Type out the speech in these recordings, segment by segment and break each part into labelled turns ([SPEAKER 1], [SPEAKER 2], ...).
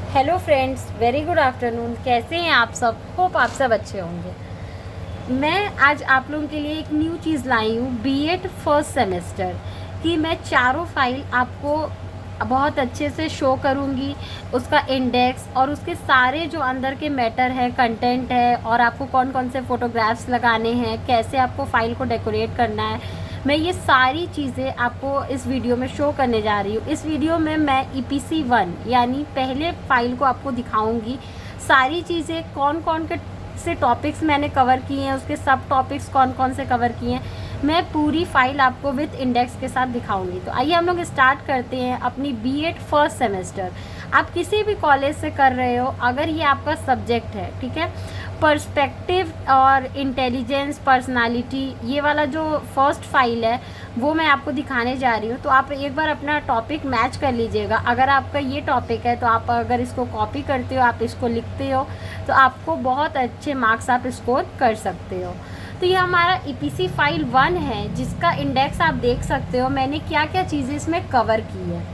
[SPEAKER 1] Hello friends, very good afternoon. कैसे हैं आप सब? होप आप सब अच्छे होंगे। मैं आज आप लोगों के लिए एक न्यू चीज़ लाई हूँ, बीएड फर्स्ट सेमेस्टर की। मैं चारों फाइल आपको बहुत अच्छे से शो करूँगी, उसका इंडेक्स और उसके सारे जो अंदर के मैटर है, कंटेंट है, और आपको कौन कौन से फ़ोटोग्राफ्स लगाने हैं, कैसे आपको फ़ाइल को डेकोरेट करना है, मैं ये सारी चीज़ें आपको इस वीडियो में शो करने जा रही हूँ। इस वीडियो में मैं EPC 1 यानी पहले फ़ाइल को आपको दिखाऊंगी। सारी चीज़ें कौन कौन के से टॉपिक्स मैंने कवर किए हैं, उसके सब टॉपिक्स कौन कौन से कवर किए हैं, मैं पूरी फाइल आपको विद इंडेक्स के साथ दिखाऊंगी। तो आइए हम लोग स्टार्ट करते हैं अपनी बीएड फर्स्ट सेमेस्टर। आप किसी भी कॉलेज से कर रहे हो, अगर ये आपका सब्जेक्ट है, ठीक है, पर्सपेक्टिव और इंटेलिजेंस पर्सनालिटी, ये वाला जो फर्स्ट फाइल है वो मैं आपको दिखाने जा रही हूँ। तो आप एक बार अपना टॉपिक मैच कर लीजिएगा। अगर आपका ये टॉपिक है तो आप अगर इसको कॉपी करते हो, आप इसको लिखते हो, तो आपको बहुत अच्छे मार्क्स आप स्कोर कर सकते हो। तो ये हमारा EPC फाइल 1 है, जिसका इंडेक्स आप देख सकते हो। मैंने क्या क्या चीज़ें इसमें कवर की है।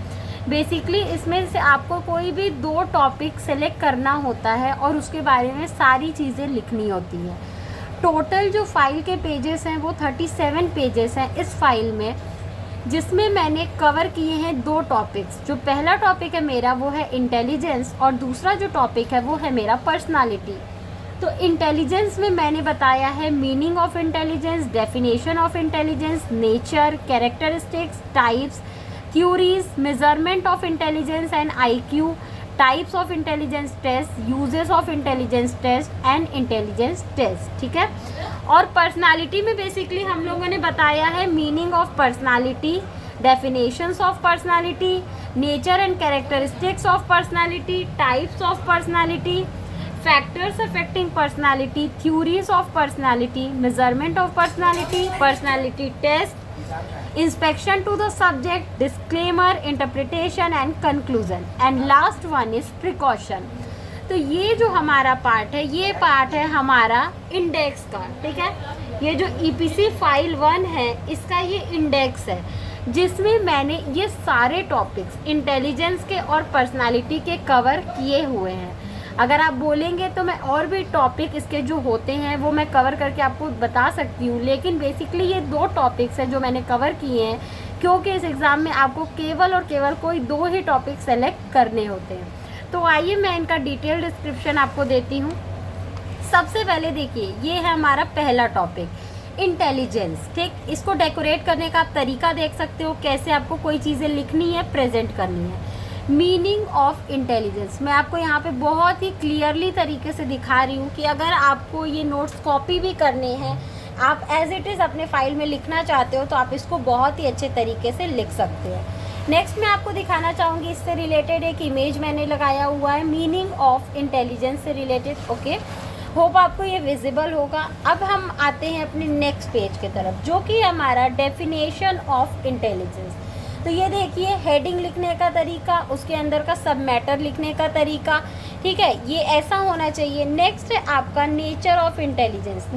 [SPEAKER 1] बेसिकली इसमें से आपको कोई भी 2 टॉपिक सेलेक्ट करना होता है और उसके बारे में सारी चीज़ें लिखनी होती है। टोटल जो फाइल के पेजेस हैं वो 37 पेजेस हैं इस फाइल में, जिसमें मैंने कवर किए हैं 2 टॉपिक्स। जो पहला टॉपिक है मेरा वो है इंटेलिजेंस, और दूसरा जो टॉपिक है वो है मेरा पर्सनालिटी। तो इंटेलिजेंस में मैंने बताया है meaning of intelligence, definition of intelligence, nature, characteristics, types, theories, measurement of intelligence and IQ, types of intelligence test, uses of intelligence test and intelligence test, ठीक है। और पर्सनालिटी में बेसिकली हम लोगों ने बताया है meaning of personality, definitions of personality, nature and characteristics of personality, types of personality, factors affecting personality, theories of personality, measurement of personality, personality test, inspection to the subject, disclaimer, interpretation and conclusion, and last one is precaution। तो ये जो हमारा part है, ये part है हमारा index का, ठीक है। ये जो EPC फाइल 1 है, इसका ये इंडेक्स है, जिसमें मैंने ये सारे टॉपिक्स इंटेलिजेंस के और पर्सनालिटी के कवर किए हुए हैं। अगर आप बोलेंगे तो मैं और भी टॉपिक इसके जो होते हैं वो मैं कवर करके आपको बता सकती हूँ, लेकिन बेसिकली ये 2 टॉपिक्स हैं जो मैंने कवर किए हैं, क्योंकि इस एग्ज़ाम में आपको केवल और केवल कोई 2 ही टॉपिक सेलेक्ट करने होते हैं। तो आइए मैं इनका डिटेल डिस्क्रिप्शन आपको देती हूँ। सबसे पहले देखिए, ये है हमारा पहला टॉपिक इंटेलिजेंस, ठीक। इसको डेकोरेट करने का आप तरीका देख सकते हो, कैसे आपको कोई चीज़ें लिखनी है, प्रेजेंट करनी है। मीनिंग ऑफ इंटेलिजेंस मैं आपको यहाँ पे बहुत ही क्लियरली तरीके से दिखा रही हूँ कि अगर आपको ये नोट्स कॉपी भी करने हैं, आप एज इट इज़ अपने फाइल में लिखना चाहते हो, तो आप इसको बहुत ही अच्छे तरीके से लिख सकते हो। नेक्स्ट मैं आपको दिखाना चाहूँगी, इससे रिलेटेड एक इमेज मैंने लगाया हुआ है मीनिंग ऑफ इंटेलिजेंस से रिलेटेड। ओके, होप आपको ये विजिबल होगा। अब हम आते हैं अपने नेक्स्ट पेज की तरफ, जो कि हमारा डेफिनेशन ऑफ इंटेलिजेंस। तो ये देखिए, हेडिंग लिखने का तरीका, उसके अंदर का सब मैटर लिखने का तरीका, ठीक है, ये ऐसा होना चाहिए। नेक्स्ट है आपका nature of intelligence.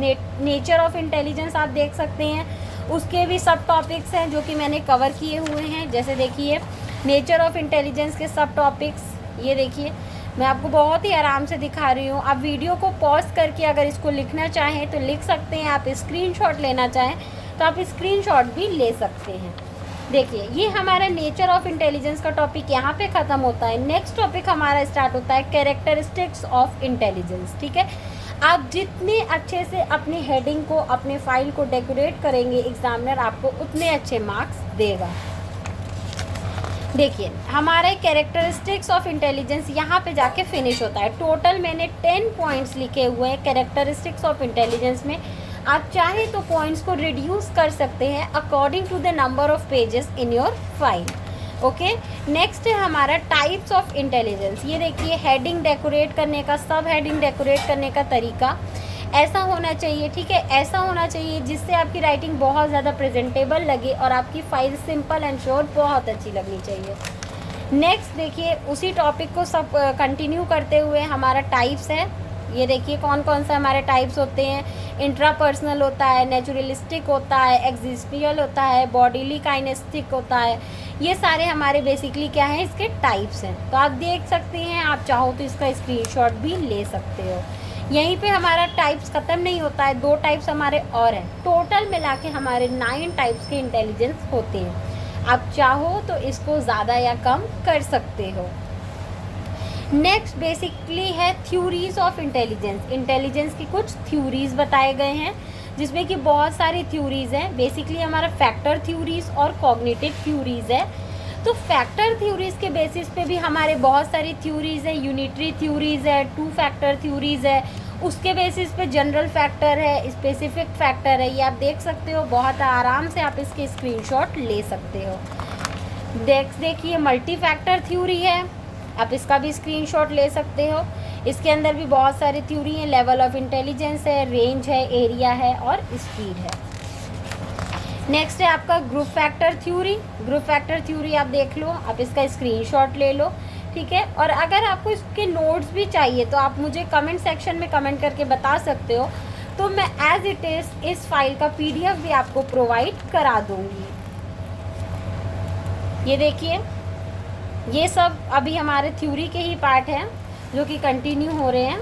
[SPEAKER 1] Nature of intelligence आप देख सकते हैं, उसके भी सब टॉपिक्स हैं जो कि मैंने कवर किए हुए हैं। जैसे देखिए, नेचर ऑफ इंटेलिजेंस के सब टॉपिक्स, ये देखिए मैं आपको बहुत ही आराम से दिखा रही हूँ। आप वीडियो को पॉज करके अगर इसको लिखना चाहें तो लिख सकते हैं, आप स्क्रीनशॉट लेना चाहें तो आप स्क्रीनशॉट भी ले सकते हैं। देखिए, ये हमारा नेचर ऑफ इंटेलिजेंस का टॉपिक यहाँ पे ख़त्म होता है। नेक्स्ट टॉपिक हमारा स्टार्ट होता है कैरेक्टरिस्टिक्स ऑफ इंटेलिजेंस, ठीक है। आप जितने अच्छे से अपनी हेडिंग को, अपने फाइल को डेकोरेट करेंगे, एग्जामिनर आपको उतने अच्छे मार्क्स देगा। देखिए, हमारे कैरेक्टरिस्टिक्स ऑफ इंटेलिजेंस यहाँ पे जाके फिनिश होता है। टोटल मैंने 10 पॉइंट्स लिखे हुए हैं कैरेक्टरिस्टिक्स ऑफ इंटेलिजेंस में। आप चाहें तो पॉइंट्स को रिड्यूस कर सकते हैं according to the number of pages in your file. Okay, next है हमारा टाइप्स ऑफ इंटेलिजेंस। ये देखिए, हेडिंग डेकोरेट करने का, सब हेडिंग डेकोरेट करने का तरीका ऐसा होना चाहिए, ठीक है। ऐसा होना चाहिए जिससे आपकी राइटिंग बहुत ज़्यादा प्रेजेंटेबल लगे और आपकी फाइल सिंपल एंड शॉर्ट बहुत अच्छी लगनी चाहिए। नेक्स्ट देखिए, उसी टॉपिक को सब कंटिन्यू करते हुए हमारा टाइप्स है। ये देखिए कौन कौन सा हमारे टाइप्स होते हैं। इंट्रापर्सनल होता है, नेचुरलिस्टिक होता है, एग्जिस्टियल होता है, बॉडीली काइनेस्टिक होता है, ये सारे हमारे बेसिकली क्या हैं, इसके टाइप्स हैं। तो आप देख सकते हैं, आप चाहो तो इसका स्क्रीनशॉट भी ले सकते हो। यहीं पे हमारा टाइप्स ख़त्म नहीं होता है, 2 टाइप्स हमारे और हैं। टोटल मिला के हमारे 9 टाइप्स के इंटेलिजेंस होते हैं। आप चाहो तो इसको ज़्यादा या कम कर सकते हो। नेक्स्ट बेसिकली है थ्योरीज ऑफ इंटेलिजेंस। इंटेलिजेंस की कुछ थ्योरीज बताए गए हैं, जिसमें कि बहुत सारी थ्योरीज हैं। बेसिकली हमारा फैक्टर थ्योरीज और कॉग्निटिव थ्योरीज है। तो फैक्टर थ्योरीज के बेसिस पे भी हमारे बहुत सारी थ्योरीज है। यूनिटरी थ्योरीज है, 2 फैक्टर थ्योरीज है, उसके बेसिस पे जनरल फैक्टर है, स्पेसिफिक फैक्टर है। ये आप देख सकते हो, बहुत आराम से आप इसके स्क्रीनशॉट ले सकते हो। देखिए मल्टी फैक्टर थ्योरी है, आप इसका भी स्क्रीनशॉट ले सकते हो। इसके अंदर भी बहुत सारी थ्योरी हैं। लेवल ऑफ इंटेलिजेंस है, रेंज है, एरिया है और स्पीड है। नेक्स्ट है आपका group factor theory. Group factor theory आप देख लो, आप इसका स्क्रीनशॉट ले लो, ठीक है। और अगर आपको इसके नोट्स भी चाहिए तो आप मुझे कमेंट सेक्शन में कमेंट करके बता सकते हो, तो मैं एज इट इज़ इस फाइल का PDF भी आपको प्रोवाइड करा दूँगी। ये देखिए, ये सब अभी हमारे थ्योरी के ही पार्ट हैं जो कि कंटिन्यू हो रहे हैं।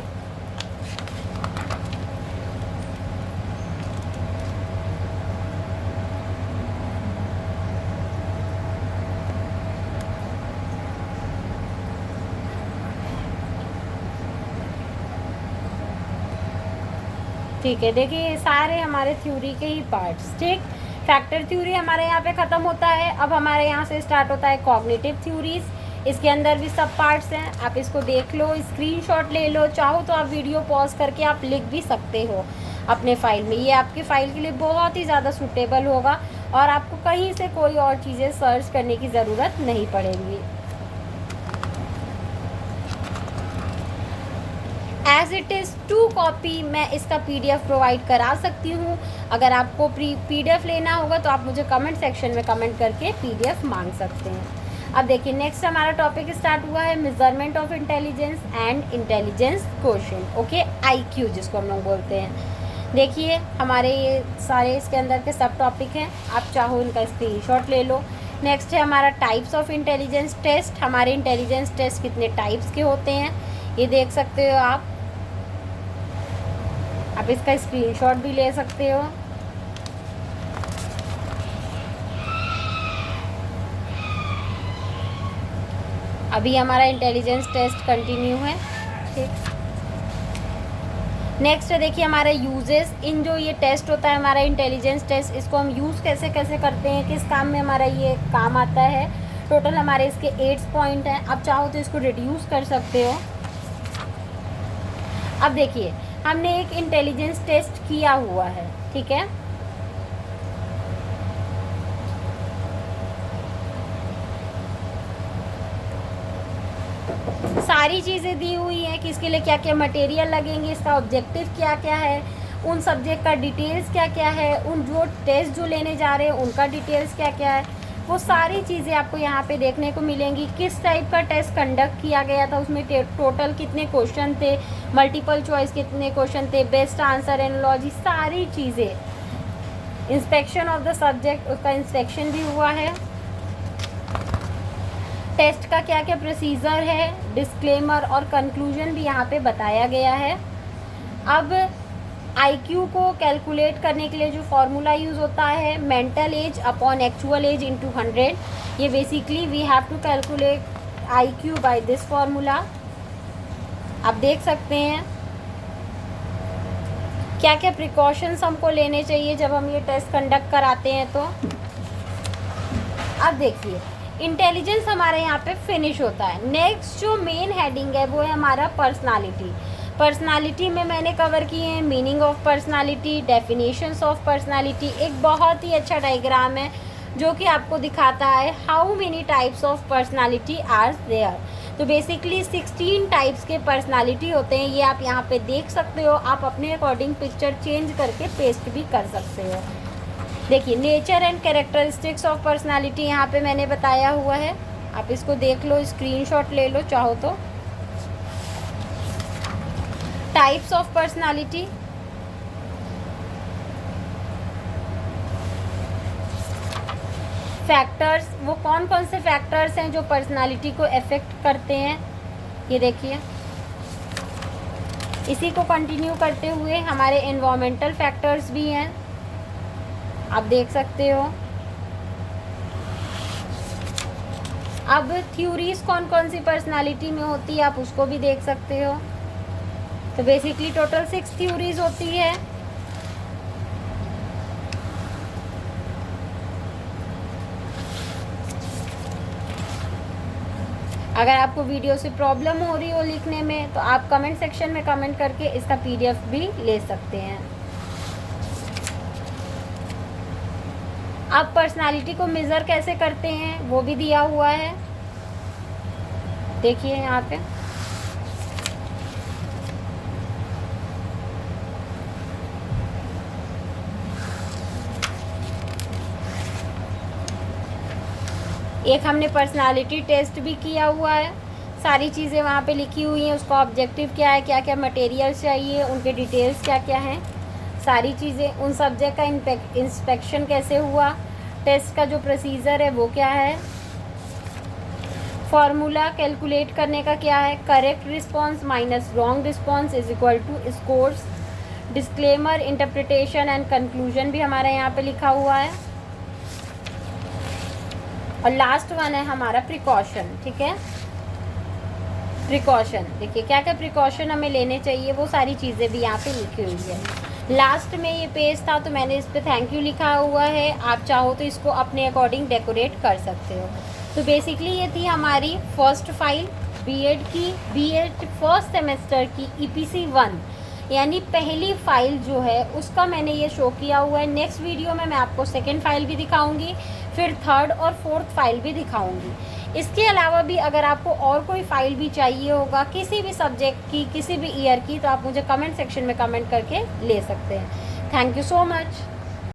[SPEAKER 1] ठीक है, देखिए ये सारे हमारे थ्योरी के ही पार्ट्स। ठीक, फैक्टर थ्योरी हमारे यहाँ पे ख़त्म होता है। अब हमारे यहाँ से स्टार्ट होता है कॉग्निटिव थ्योरीज। इसके अंदर भी सब पार्ट्स हैं, आप इसको देख लो, स्क्रीनशॉट ले लो। चाहो तो आप वीडियो पॉज करके आप लिख भी सकते हो अपने फाइल में। ये आपके फाइल के लिए बहुत ही ज़्यादा सूटेबल होगा और आपको कहीं से कोई और चीज़ें सर्च करने की ज़रूरत नहीं पड़ेगी। एज इट इज़ 2 कॉपी मैं इसका PDF प्रोवाइड करा सकती हूँ। अगर आपको PDF लेना होगा तो आप मुझे कमेंट सेक्शन में कमेंट करके PDF मांग सकते हैं। अब देखिए नेक्स्ट हमारा टॉपिक स्टार्ट हुआ है measurement of intelligence and intelligence quotient, okay, IQ जिसको हम लोग बोलते हैं। देखिए हमारे ये सारे इसके अंदर के सब टॉपिक हैं, आप चाहो इनका स्क्रीनशॉट ले लो। नेक्स्ट है हमारा टाइप्स ऑफ इंटेलिजेंस टेस्ट। हमारे इंटेलिजेंस टेस्ट कितने टाइप्स के होते हैं ये देख सकते हो आप इसका स्क्रीनशॉट भी ले सकते हो। अभी हमारा इंटेलिजेंस टेस्ट कंटिन्यू है। ठीक, नेक्स्ट है देखिए हमारे यूजेस। इन जो ये टेस्ट होता है हमारा इंटेलिजेंस टेस्ट, इसको हम यूज़ कैसे कैसे करते हैं, किस काम में हमारा ये काम आता है। टोटल हमारे इसके 8 पॉइंट हैं, आप चाहो तो इसको रिड्यूस कर सकते हो। अब देखिए हमने एक इंटेलिजेंस टेस्ट किया हुआ है, ठीक है। सारी चीज़ें दी हुई हैं कि इसके लिए क्या क्या मटेरियल लगेंगे, इसका ऑब्जेक्टिव क्या क्या है, उन सब्जेक्ट का डिटेल्स क्या क्या है, उन जो टेस्ट जो लेने जा रहे हैं उनका डिटेल्स क्या क्या है, वो सारी चीज़ें आपको यहाँ पे देखने को मिलेंगी। किस टाइप का टेस्ट कंडक्ट किया गया था, उसमें टोटल कितने क्वेश्चन थे, मल्टीपल चॉइस कितने क्वेश्चन थे, बेस्ट आंसर एनालॉजी, सारी चीज़ें। इंस्पेक्शन ऑफ द सब्जेक्ट, उसका इंस्पेक्शन भी हुआ है। टेस्ट का क्या क्या प्रोसीजर है, डिस्क्लेमर और कंक्लूजन भी यहाँ पे बताया गया है। अब IQ को कैलकुलेट करने के लिए जो फार्मूला यूज़ होता है, mental age upon actual age into 100। ये basically we have to calculate IQ by this formula. आप देख सकते हैं क्या क्या प्रिकॉशंस हमको लेने चाहिए जब हम ये टेस्ट कंडक्ट कराते हैं। तो अब देखिए इंटेलिजेंस हमारे यहाँ पे फिनिश होता है। नेक्स्ट जो मेन हेडिंग है वो है हमारा पर्सनालिटी। पर्सनालिटी में मैंने कवर किए हैं meaning of personality, definitions of personality. एक बहुत ही अच्छा डायग्राम है जो कि आपको दिखाता है how many types of personality are there. तो बेसिकली 16 टाइप्स के पर्सनालिटी होते हैं, ये आप यहाँ पे देख सकते हो। आप अपने अकॉर्डिंग पिक्चर चेंज करके पेस्ट भी कर सकते हो। देखिए nature and characteristics of personality यहाँ पे मैंने बताया हुआ है, आप इसको देख लो, स्क्रीनशॉट ले लो चाहो तो। टाइप्स ऑफ पर्सनालिटी, फैक्टर्स, वो कौन कौन से फैक्टर्स हैं जो पर्सनालिटी को अफेक्ट करते हैं, ये देखिए। इसी को कंटिन्यू करते हुए हमारे एनवायरमेंटल फैक्टर्स भी हैं, आप देख सकते हो। अब थ्योरीज कौन कौन सी पर्सनालिटी में होती है, आप उसको भी देख सकते हो। तो बेसिकली टोटल 6 थ्योरीज होती है। अगर आपको वीडियो से प्रॉब्लम हो रही हो लिखने में तो आप कमेंट सेक्शन में कमेंट करके इसका PDF भी ले सकते हैं। आप पर्सनालिटी को मेज़र कैसे करते हैं वो भी दिया हुआ है, देखिए यहाँ पे। एक हमने पर्सनालिटी टेस्ट भी किया हुआ है, सारी चीज़ें वहाँ पे लिखी हुई हैं, उसका ऑब्जेक्टिव क्या है, क्या क्या मटेरियल्स चाहिए, उनके डिटेल्स क्या क्या हैं, सारी चीज़ें, उन सब्जेक्ट का इंस्पेक्शन कैसे हुआ, टेस्ट का जो प्रोसीजर है वो क्या है, फॉर्मूला कैलकुलेट करने का क्या है, correct response minus wrong response is equal to scores, disclaimer, interpretation and conclusion भी हमारे यहाँ पे लिखा हुआ है। और लास्ट वन है हमारा प्रिकॉशन, ठीक है। प्रिकॉशन देखिए क्या क्या प्रिकॉशन हमें लेने चाहिए, वो सारी चीज़ें भी यहाँ पे लिखी हुई है। लास्ट में ये पेज था तो मैंने इस पर थैंक यू लिखा हुआ है, आप चाहो तो इसको अपने अकॉर्डिंग डेकोरेट कर सकते हो। तो बेसिकली ये थी हमारी फर्स्ट फाइल बीएड की, बीएड फर्स्ट सेमेस्टर की EPC 1 यानी पहली फ़ाइल जो है उसका मैंने ये शो किया हुआ है। नेक्स्ट वीडियो में मैं आपको सेकंड फाइल भी दिखाऊंगी, फिर थर्ड और फोर्थ फाइल भी दिखाऊंगी। इसके अलावा भी अगर आपको और कोई फ़ाइल भी चाहिए होगा किसी भी सब्जेक्ट की, किसी भी ईयर की, तो आप मुझे कमेंट सेक्शन में कमेंट करके ले सकते हैं। Thank you so much.